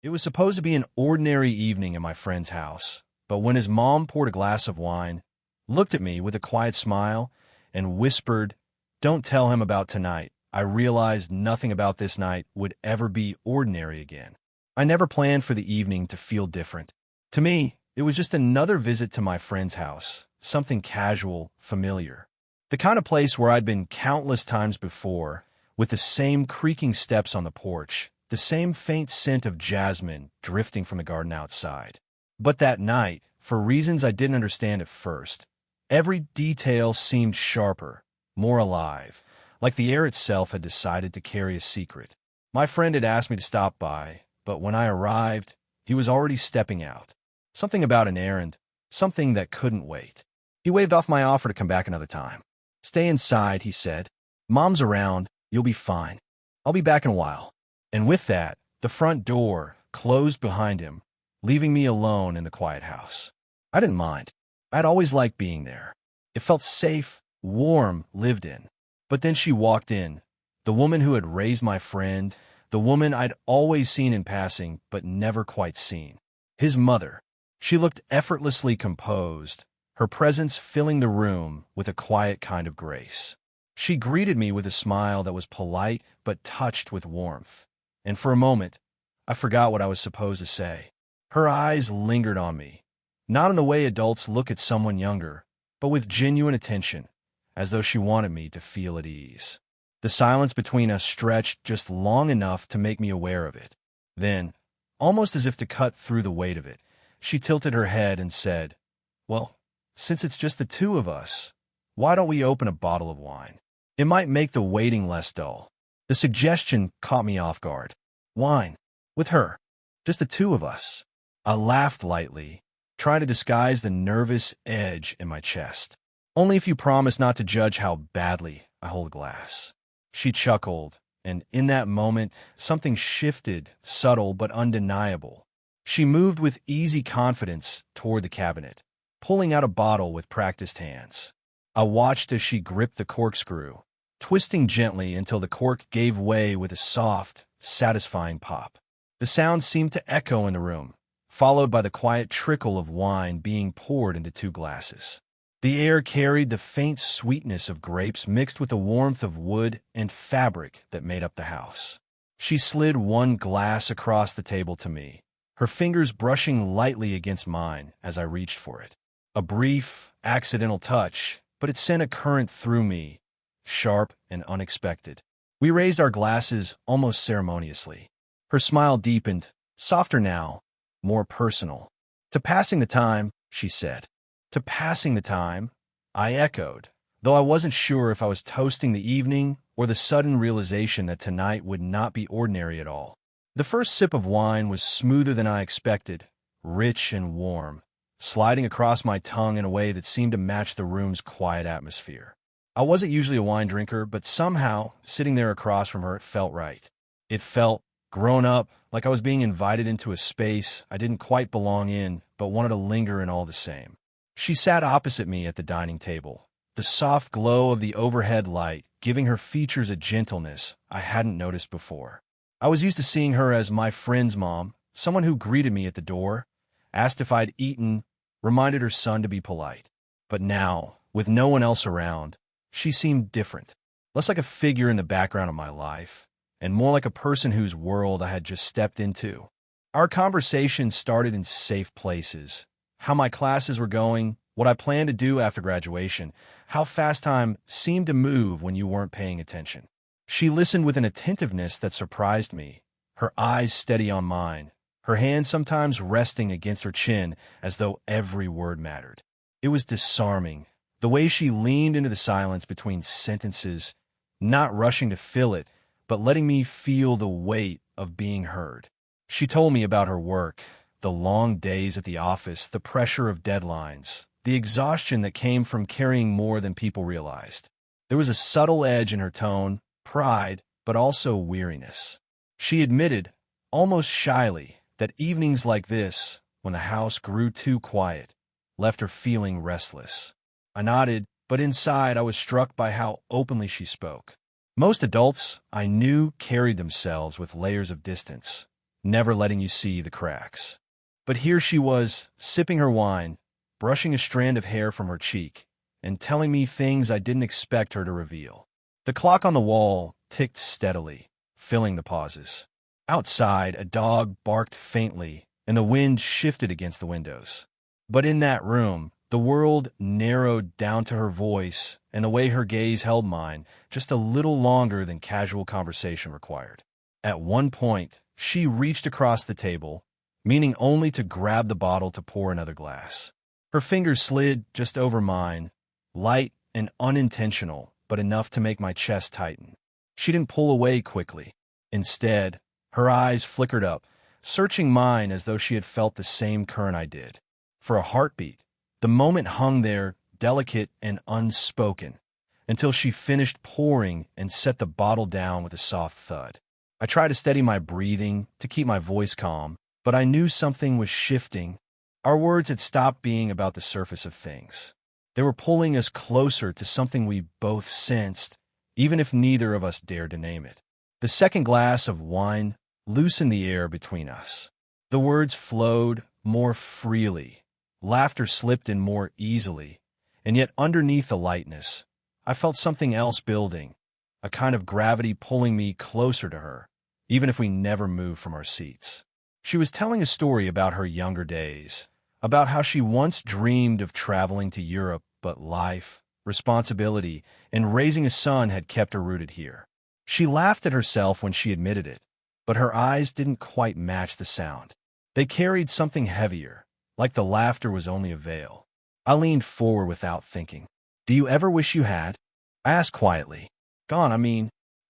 It was supposed to be an ordinary evening in my friend's house, but when his mom poured a glass of wine, looked at me with a quiet smile, and whispered, "Don't tell him about tonight," I realized nothing about this night would ever be ordinary again. I never planned for the evening to feel different. To me, it was just another visit to my friend's house, something casual, familiar. The kind of place where I'd been countless times before, with the same creaking steps on the porch, the same faint scent of jasmine drifting from the garden outside. But that night, for reasons I didn't understand at first, every detail seemed sharper, more alive, like the air itself had decided to carry a secret. My friend had asked me to stop by, but when I arrived, he was already stepping out. Something about an errand, something that couldn't wait. He waved off my offer to come back another time. "Stay inside," he said. "Mom's around. You'll be fine. I'll be back in a while." And with that, the front door closed behind him, leaving me alone in the quiet house. I didn't mind. I'd always liked being there. It felt safe, warm, lived in. But then she walked in, the woman who had raised my friend, the woman I'd always seen in passing but never quite seen. His mother. She looked effortlessly composed, her presence filling the room with a quiet kind of grace. She greeted me with a smile that was polite but touched with warmth. And for a moment, I forgot what I was supposed to say. Her eyes lingered on me, not in the way adults look at someone younger, but with genuine attention, as though she wanted me to feel at ease. The silence between us stretched just long enough to make me aware of it. Then, almost as if to cut through the weight of it, she tilted her head and said, "Well, since it's just the two of us, why don't we open a bottle of wine? It might make the waiting less dull." The suggestion caught me off guard. Wine. With her. Just the two of us. I laughed lightly, trying to disguise the nervous edge in my chest. "Only if you promise not to judge how badly I hold a glass." She chuckled, and in that moment, something shifted, subtle but undeniable. She moved with easy confidence toward the cabinet, pulling out a bottle with practiced hands. I watched as she gripped the corkscrew, twisting gently until the cork gave way with a soft, satisfying pop. The sound seemed to echo in the room, followed by the quiet trickle of wine being poured into two glasses. The air carried the faint sweetness of grapes mixed with the warmth of wood and fabric that made up the house. She slid one glass across the table to me, her fingers brushing lightly against mine as I reached for it. A brief, accidental touch, but it sent a current through me, sharp and unexpected. We raised our glasses almost ceremoniously. Her smile deepened, softer now, more personal. "To passing the time," she said. "To passing the time," I echoed, though I wasn't sure if I was toasting the evening or the sudden realization that tonight would not be ordinary at all. The first sip of wine was smoother than I expected, rich and warm, sliding across my tongue in a way that seemed to match the room's quiet atmosphere. I wasn't usually a wine drinker, but somehow, sitting there across from her, it felt right. It felt grown up, like I was being invited into a space I didn't quite belong in, but wanted to linger in all the same. She sat opposite me at the dining table, the soft glow of the overhead light giving her features a gentleness I hadn't noticed before. I was used to seeing her as my friend's mom, someone who greeted me at the door, asked if I'd eaten, reminded her son to be polite. But now, with no one else around, she seemed different, less like a figure in the background of my life, and more like a person whose world I had just stepped into. Our conversation started in safe places, how my classes were going, what I planned to do after graduation, how fast time seemed to move when you weren't paying attention. She listened with an attentiveness that surprised me, her eyes steady on mine, her hand sometimes resting against her chin as though every word mattered. It was disarming, the way she leaned into the silence between sentences, not rushing to fill it, but letting me feel the weight of being heard. She told me about her work, the long days at the office, the pressure of deadlines, the exhaustion that came from carrying more than people realized. There was a subtle edge in her tone, pride, but also weariness. She admitted, almost shyly, that evenings like this, when the house grew too quiet, left her feeling restless. I nodded, but inside I was struck by how openly she spoke. Most adults I knew carried themselves with layers of distance, never letting you see the cracks. But here she was, sipping her wine, brushing a strand of hair from her cheek, and telling me things I didn't expect her to reveal. The clock on the wall ticked steadily, filling the pauses. Outside, a dog barked faintly, and the wind shifted against the windows. But in that room, the world narrowed down to her voice and the way her gaze held mine just a little longer than casual conversation required. At one point, she reached across the table, meaning only to grab the bottle to pour another glass. Her fingers slid just over mine, light and unintentional, but enough to make my chest tighten. She didn't pull away quickly. Instead, her eyes flickered up, searching mine as though she had felt the same current I did. For a heartbeat, the moment hung there, delicate and unspoken, until she finished pouring and set the bottle down with a soft thud. I tried to steady my breathing, to keep my voice calm, but I knew something was shifting. Our words had stopped being about the surface of things. They were pulling us closer to something we both sensed, even if neither of us dared to name it. The second glass of wine loosened the air between us. The words flowed more freely. Laughter slipped in more easily, and yet underneath the lightness, I felt something else building, a kind of gravity pulling me closer to her, even if we never moved from our seats. She was telling a story about her younger days, about how she once dreamed of traveling to Europe, but life, responsibility, and raising a son had kept her rooted here. She laughed at herself when she admitted it, but her eyes didn't quite match the sound. They carried something heavier, like the laughter was only a veil. I leaned forward without thinking. "Do you ever wish you had?" I asked quietly.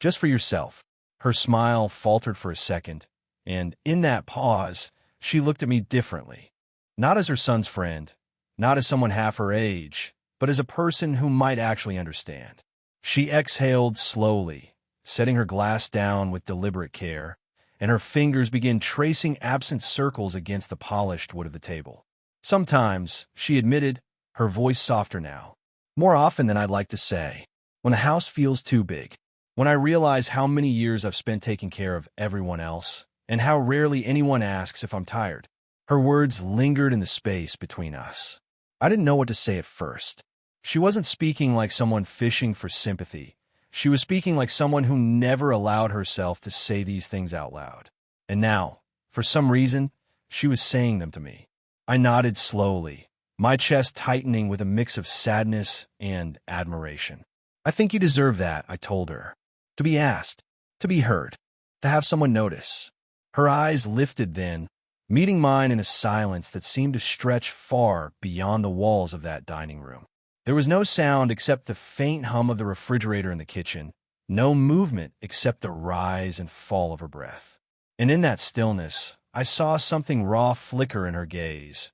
Just for yourself." Her smile faltered for a second, and in that pause, she looked at me differently. Not as her son's friend, not as someone half her age, but as a person who might actually understand. She exhaled slowly, setting her glass down with deliberate care, and her fingers began tracing absent circles against the polished wood of the table. "Sometimes," she admitted, her voice softer now. "More often than I'd like to say. When the house feels too big. When I realize how many years I've spent taking care of everyone else, and how rarely anyone asks if I'm tired." Her words lingered in the space between us. I didn't know what to say at first. She wasn't speaking like someone fishing for sympathy. She was speaking like someone who never allowed herself to say these things out loud. And now, for some reason, she was saying them to me. I nodded slowly, my chest tightening with a mix of sadness and admiration. "I think you deserve that," I told her. "To be asked, to be heard, to have someone notice." Her eyes lifted then, meeting mine in a silence that seemed to stretch far beyond the walls of that dining room. There was no sound except the faint hum of the refrigerator in the kitchen, no movement except the rise and fall of her breath. And in that stillness, I saw something raw flicker in her gaze.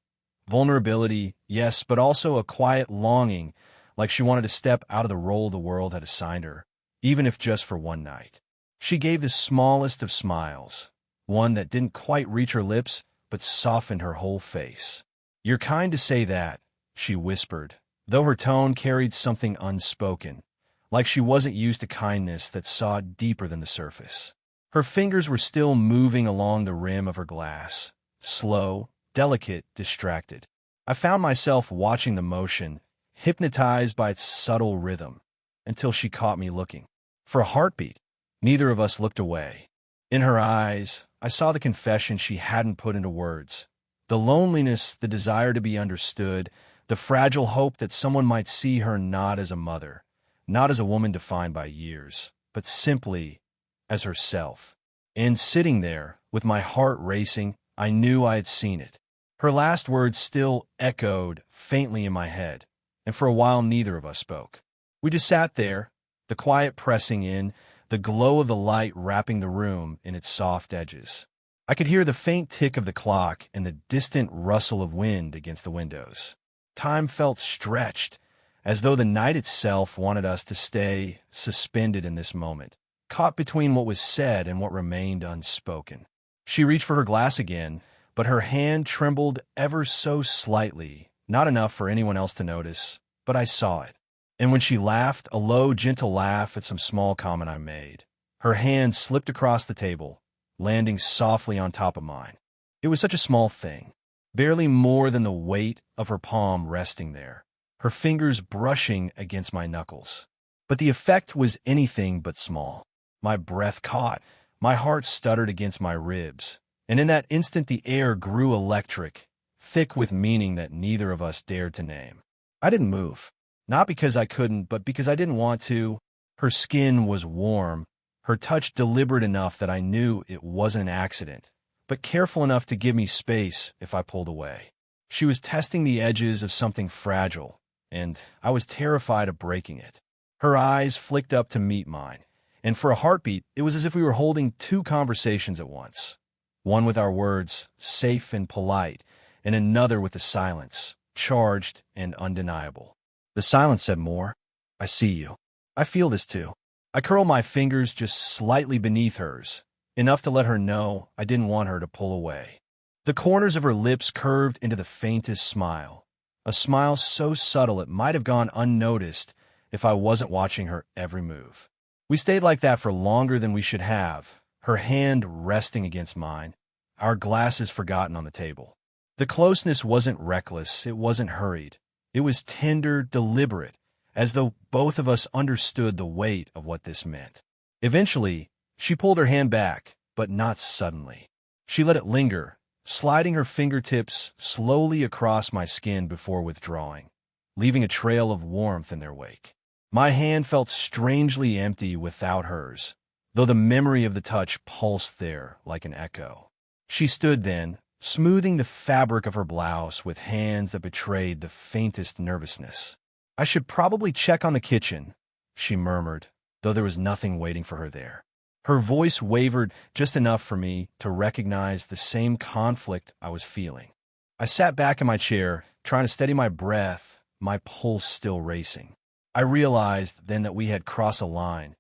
Vulnerability, yes, but also a quiet longing, like she wanted to step out of the role the world had assigned her, even if just for one night. She gave the smallest of smiles, one that didn't quite reach her lips, but softened her whole face. "You're kind to say that," she whispered, though her tone carried something unspoken, like she wasn't used to kindness that saw deeper than the surface. Her fingers were still moving along the rim of her glass, slow, delicate, distracted. I found myself watching the motion, hypnotized by its subtle rhythm, until she caught me looking. For a heartbeat, neither of us looked away. In her eyes, I saw the confession she hadn't put into words, the loneliness, the desire to be understood, the fragile hope that someone might see her not as a mother, not as a woman defined by years, but simply as herself. And sitting there, with my heart racing, I knew I had seen it. Her last words still echoed faintly in my head, and for a while neither of us spoke. We just sat there, the quiet pressing in, the glow of the light wrapping the room in its soft edges. I could hear the faint tick of the clock and the distant rustle of wind against the windows. Time felt stretched, as though the night itself wanted us to stay suspended in this moment, caught between what was said and what remained unspoken. She reached for her glass again, but her hand trembled ever so slightly, not enough for anyone else to notice, but I saw it. And when she laughed, a low, gentle laugh at some small comment I made, her hand slipped across the table, landing softly on top of mine. It was such a small thing, barely more than the weight of her palm resting there, her fingers brushing against my knuckles. But the effect was anything but small. My breath caught, my heart stuttered against my ribs, and in that instant the air grew electric, thick with meaning that neither of us dared to name. I didn't move, not because I couldn't, but because I didn't want to. Her skin was warm, her touch deliberate enough that I knew it wasn't an accident, but careful enough to give me space if I pulled away. She was testing the edges of something fragile, and I was terrified of breaking it. Her eyes flicked up to meet mine, and for a heartbeat, it was as if we were holding two conversations at once. One with our words, safe and polite, and another with the silence, charged and undeniable. The silence said more. I see you. I feel this too. I curled my fingers just slightly beneath hers, enough to let her know I didn't want her to pull away. The corners of her lips curved into the faintest smile, a smile so subtle it might have gone unnoticed if I wasn't watching her every move. We stayed like that for longer than we should have, her hand resting against mine, our glasses forgotten on the table. The closeness wasn't reckless, it wasn't hurried. It was tender, deliberate, as though both of us understood the weight of what this meant. Eventually, she pulled her hand back, but not suddenly. She let it linger, sliding her fingertips slowly across my skin before withdrawing, leaving a trail of warmth in their wake. My hand felt strangely empty without hers, though the memory of the touch pulsed there like an echo. She stood then, smoothing the fabric of her blouse with hands that betrayed the faintest nervousness. I should probably check on the kitchen, she murmured, though there was nothing waiting for her there. Her voice wavered just enough for me to recognize the same conflict I was feeling. I sat back in my chair, trying to steady my breath, my pulse still racing. I realized then that we had crossed a line,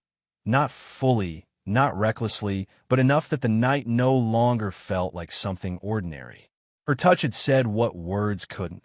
not fully, not recklessly, but enough that the night no longer felt like something ordinary. Her touch had said what words couldn't,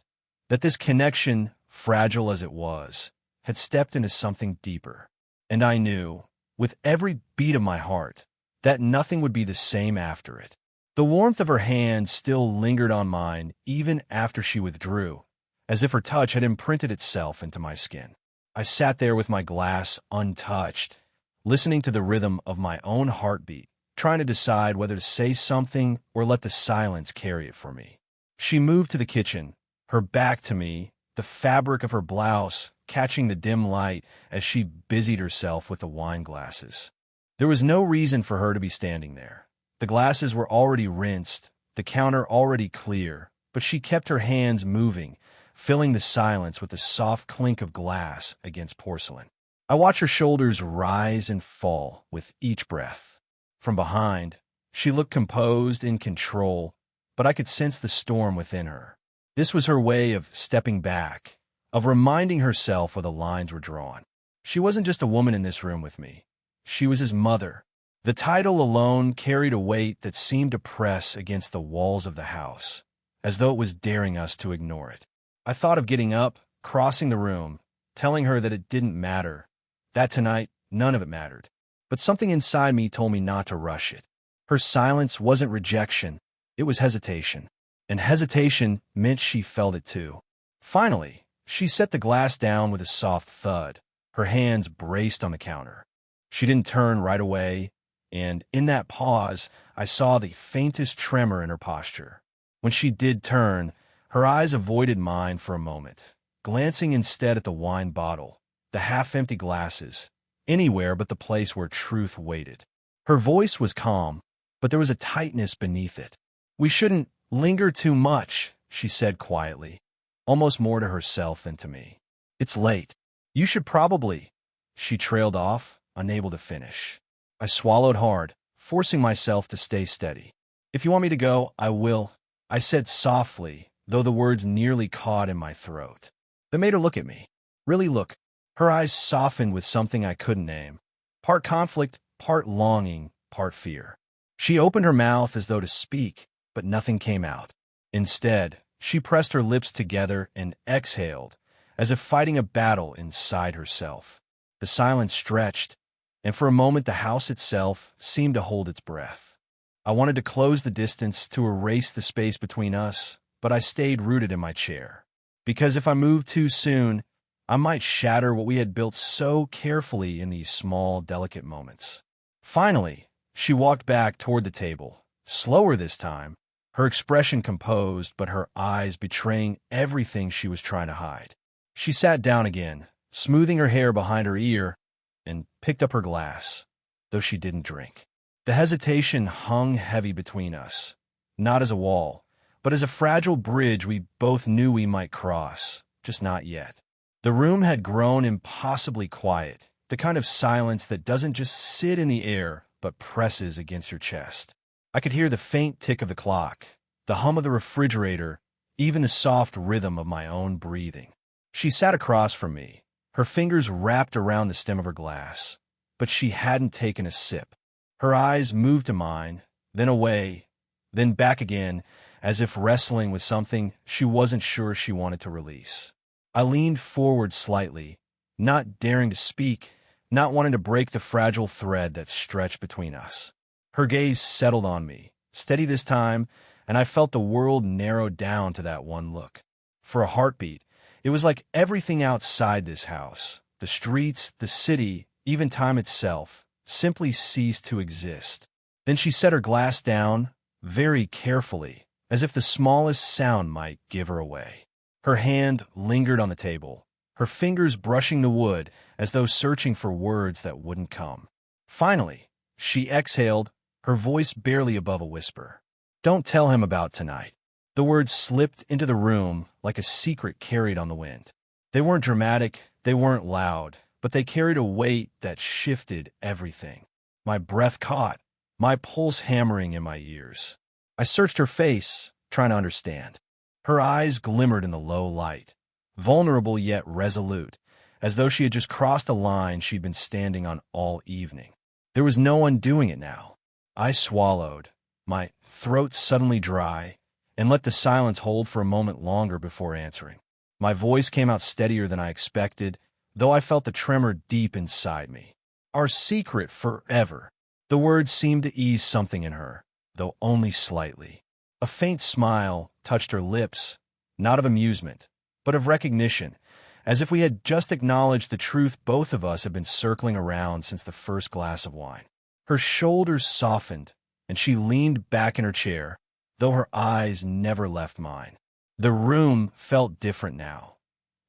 that this connection, fragile as it was, had stepped into something deeper. And I knew, with every beat of my heart, that nothing would be the same after it. The warmth of her hand still lingered on mine even after she withdrew, as if her touch had imprinted itself into my skin. I sat there with my glass untouched, listening to the rhythm of my own heartbeat, trying to decide whether to say something or let the silence carry it for me. She moved to the kitchen, her back to me, the fabric of her blouse catching the dim light as she busied herself with the wine glasses. There was no reason for her to be standing there. The glasses were already rinsed, the counter already clear, but she kept her hands moving, filling the silence with the soft clink of glass against porcelain. I watched her shoulders rise and fall with each breath. From behind, she looked composed, in control, but I could sense the storm within her. This was her way of stepping back, of reminding herself where the lines were drawn. She wasn't just a woman in this room with me. She was his mother. The title alone carried a weight that seemed to press against the walls of the house, as though it was daring us to ignore it. I thought of getting up, crossing the room, telling her that it didn't matter, that tonight none of it mattered. But something inside me told me not to rush it. Her silence wasn't rejection, it was hesitation. And hesitation meant she felt it too. Finally, she set the glass down with a soft thud, her hands braced on the counter. She didn't turn right away, and in that pause, I saw the faintest tremor in her posture. When she did turn, her eyes avoided mine for a moment, glancing instead at the wine bottle, the half-empty glasses, anywhere but the place where truth waited. Her voice was calm, but there was a tightness beneath it. "We shouldn't linger too much," she said quietly, almost more to herself than to me. "It's late. You should probably—" She trailed off, unable to finish. I swallowed hard, forcing myself to stay steady. "If you want me to go, I will," I said softly, though the words nearly caught in my throat. That made her look at me. Really look. Her eyes softened with something I couldn't name. Part conflict, part longing, part fear. She opened her mouth as though to speak, but nothing came out. Instead, she pressed her lips together and exhaled, as if fighting a battle inside herself. The silence stretched, and for a moment the house itself seemed to hold its breath. I wanted to close the distance, to erase the space between us, but I stayed rooted in my chair. Because if I moved too soon, I might shatter what we had built so carefully in these small, delicate moments. Finally, she walked back toward the table, slower this time, her expression composed, but her eyes betraying everything she was trying to hide. She sat down again, smoothing her hair behind her ear, and picked up her glass, though she didn't drink. The hesitation hung heavy between us, not as a wall, but as a fragile bridge we both knew we might cross, just not yet. The room had grown impossibly quiet, the kind of silence that doesn't just sit in the air, but presses against your chest. I could hear the faint tick of the clock, the hum of the refrigerator, even the soft rhythm of my own breathing. She sat across from me, her fingers wrapped around the stem of her glass, but she hadn't taken a sip. Her eyes moved to mine, then away, then back again, as if wrestling with something she wasn't sure she wanted to release. I leaned forward slightly, not daring to speak, not wanting to break the fragile thread that stretched between us. Her gaze settled on me, steady this time, and I felt the world narrow down to that one look. For a heartbeat, it was like everything outside this house, the streets, the city, even time itself, simply ceased to exist. Then she set her glass down, very carefully, as if the smallest sound might give her away. Her hand lingered on the table, her fingers brushing the wood as though searching for words that wouldn't come. Finally, she exhaled, her voice barely above a whisper. "Don't tell him about tonight." The words slipped into the room like a secret carried on the wind. They weren't dramatic, they weren't loud, but they carried a weight that shifted everything. My breath caught, my pulse hammering in my ears. I searched her face, trying to understand. Her eyes glimmered in the low light, vulnerable yet resolute, as though she had just crossed a line she'd been standing on all evening. There was no undoing it now. I swallowed, my throat suddenly dry, and let the silence hold for a moment longer before answering. My voice came out steadier than I expected, though I felt the tremor deep inside me. "Our secret forever." The words seemed to ease something in her, though only slightly. A faint smile touched her lips, not of amusement, but of recognition, as if we had just acknowledged the truth both of us had been circling around since the first glass of wine. Her shoulders softened, and she leaned back in her chair, though her eyes never left mine. The room felt different now.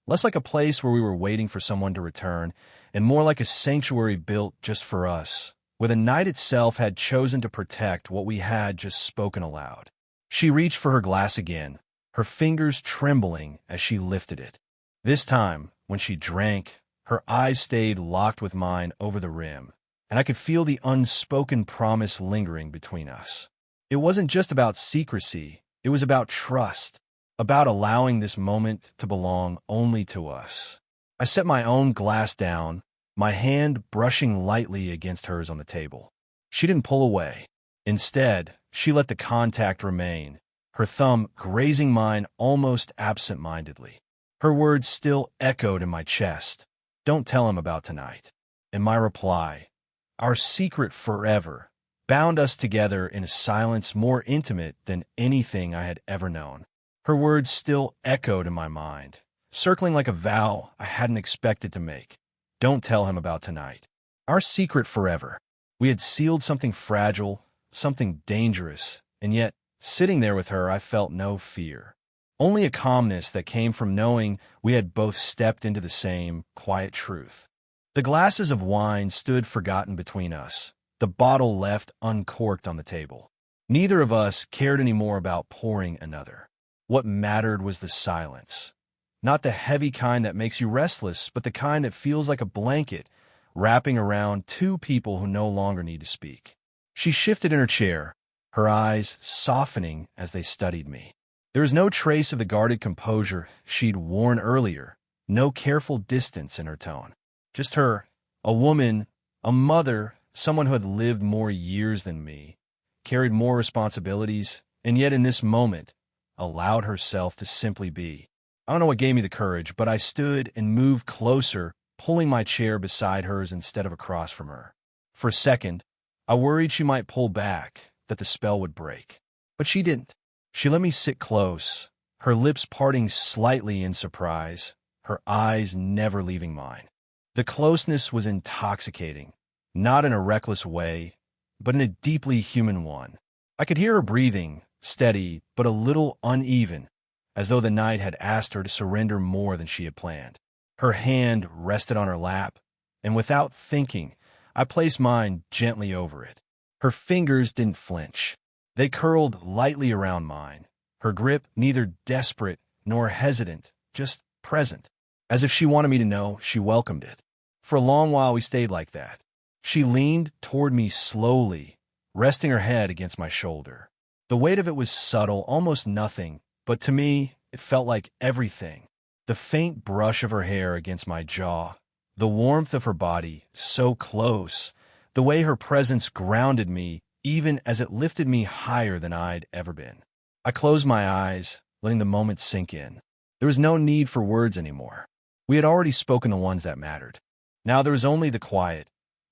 Less like a place where we were waiting for someone to return, and more like a sanctuary built just for us, where the night itself had chosen to protect what we had just spoken aloud. She reached for her glass again, her fingers trembling as she lifted it. This time, when she drank, her eyes stayed locked with mine over the rim, and I could feel the unspoken promise lingering between us. It wasn't just about secrecy, it was about trust, about allowing this moment to belong only to us. I set my own glass down, my hand brushing lightly against hers on the table. She didn't pull away. Instead, she let the contact remain, her thumb grazing mine almost absent-mindedly. Her words still echoed in my chest. "Don't tell him about tonight." And my reply, "Our secret forever," bound us together in a silence more intimate than anything I had ever known. Her words still echoed in my mind, circling like a vow I hadn't expected to make. "Don't tell him about tonight. Our secret forever." We had sealed something fragile, something dangerous, and yet, sitting there with her, I felt no fear. Only a calmness that came from knowing we had both stepped into the same quiet truth. The glasses of wine stood forgotten between us, the bottle left uncorked on the table. Neither of us cared any more about pouring another. What mattered was the silence. Not the heavy kind that makes you restless, but the kind that feels like a blanket wrapping around two people who no longer need to speak. She shifted in her chair, her eyes softening as they studied me. There was no trace of the guarded composure she'd worn earlier, no careful distance in her tone. Just her, a woman, a mother, someone who had lived more years than me, carried more responsibilities, and yet in this moment, allowed herself to simply be. I don't know what gave me the courage, but I stood and moved closer, pulling my chair beside hers instead of across from her. For a second, I worried she might pull back, that the spell would break. But she didn't. She let me sit close, her lips parting slightly in surprise, her eyes never leaving mine. The closeness was intoxicating, not in a reckless way, but in a deeply human one. I could hear her breathing, steady but a little uneven, as though the night had asked her to surrender more than she had planned. Her hand rested on her lap, and without thinking, I placed mine gently over it. Her fingers didn't flinch. They curled lightly around mine, her grip neither desperate nor hesitant, just present, as if she wanted me to know she welcomed it. For a long while we stayed like that. She leaned toward me slowly, resting her head against my shoulder. The weight of it was subtle, almost nothing, but to me, it felt like everything. The faint brush of her hair against my jaw, the warmth of her body, so close, the way her presence grounded me even as it lifted me higher than I'd ever been. I closed my eyes, letting the moment sink in. There was no need for words anymore. We had already spoken the ones that mattered. Now there was only the quiet,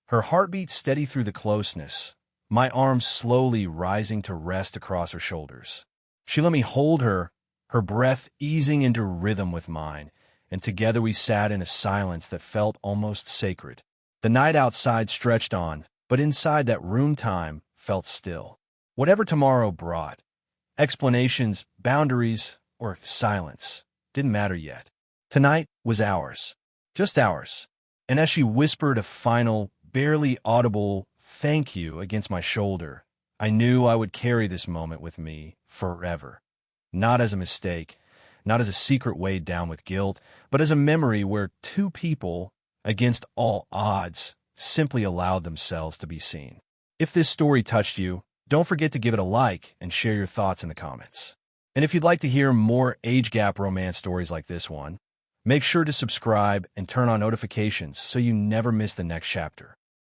her heartbeat steady through the closeness, my arms slowly rising to rest across her shoulders. She let me hold her, her breath easing into rhythm with mine, and together we sat in a silence that felt almost sacred. The night outside stretched on, but inside that room time felt still. Whatever tomorrow brought, explanations, boundaries, or silence, didn't matter yet. Tonight was ours, just ours. And as she whispered a final, barely audible thank you against my shoulder, I knew I would carry this moment with me forever. Not as a mistake, not as a secret weighed down with guilt, but as a memory where two people, against all odds, simply allowed themselves to be seen. If this story touched you, don't forget to give it a like and share your thoughts in the comments. And if you'd like to hear more age gap romance stories like this one, make sure to subscribe and turn on notifications so you never miss the next chapter.